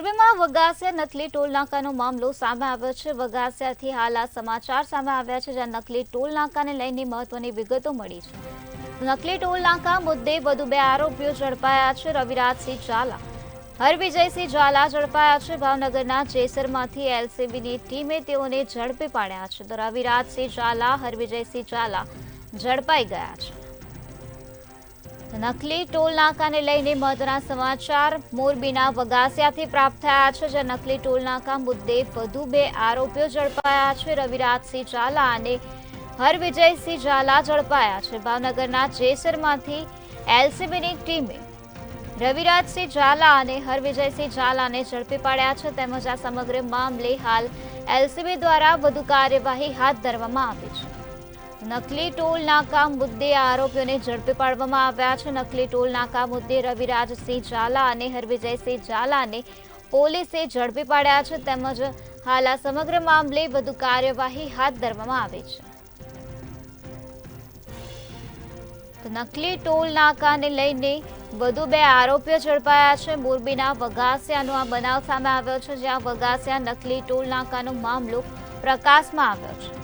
મોરબીમાં વગાસિયા નકલી ટોલનાકાનો મામલો સામે આવ્યો છે। વગાસિયાથી હાલ આ સમાચાર સામે આવ્યા છે, જ્યાં નકલી ટોલનાકાને લઈને મહત્વની વિગતો મળી છે। નકલી ટોલનાકા મુદ્દે વધુ 2 આરોપીઓ ઝડપાયા છે। રવિરાજસિંહ ઝાલા, હરવિજયસિંહ ઝાલા ઝડપાયા છે। ભાવનગરના જેસરમાંથી એલસીબીની ટીમે તેઓને ઝડપી પાડ્યા છે, તો રવિરાજસિંહ ઝાલા, હરવિજયસિંહ ઝાલા ઝડપાઈ ગયા છે। નકલી ટોલનાકાને લઈને મહત્વના સમાચાર મોરબીના વગાસિયાથી પ્રાપ્ત થયા છે, જ્યાં નકલી ટોલનાકા મુદ્દે વધુ 2 આરોપીઓ ઝડપાયા છે। રવિરાજસિંહ ઝાલા અને હરવિજયસિંહ ઝાલા ઝડપાયા છે। ભાવનગરના જેસરમાંથી એલસીબીની ટીમે રવિરાજસિંહ ઝાલા અને હરવિજયસિંહ ઝાલાને ઝડપી પાડ્યા છે, તેમજ આ સમગ્ર મામલે હાલ એલસીબી દ્વારા વધુ કાર્યવાહી હાથ ધરવામાં આવી છે। નકલી ટોલનાકા મુદ્દે આરોપીઓને ઝડપી પાડવામાં આવ્યા છે। નકલી ટોલનાકા મુદ્દે રવિરાજસિંહ ઝાલા અને હરવિજયસિંહ ઝાલાને પોલીસે ઝડપી પાડ્યા છે, તેમજ હાલ આ સમગ્ર મામલે વધુ કાર્યવાહી હાથ ધરવામાં આવી છે। નકલી ટોલનાકાને લઈને વધુ 2 આરોપીઓ ઝડપાયા છે। મોરબીના વગાસિયાનો આ બનાવ સામે આવ્યો છે, જ્યાં વગાસિયા નકલી ટોલનાકાનો મામલો પ્રકાશમાં આવ્યો છે।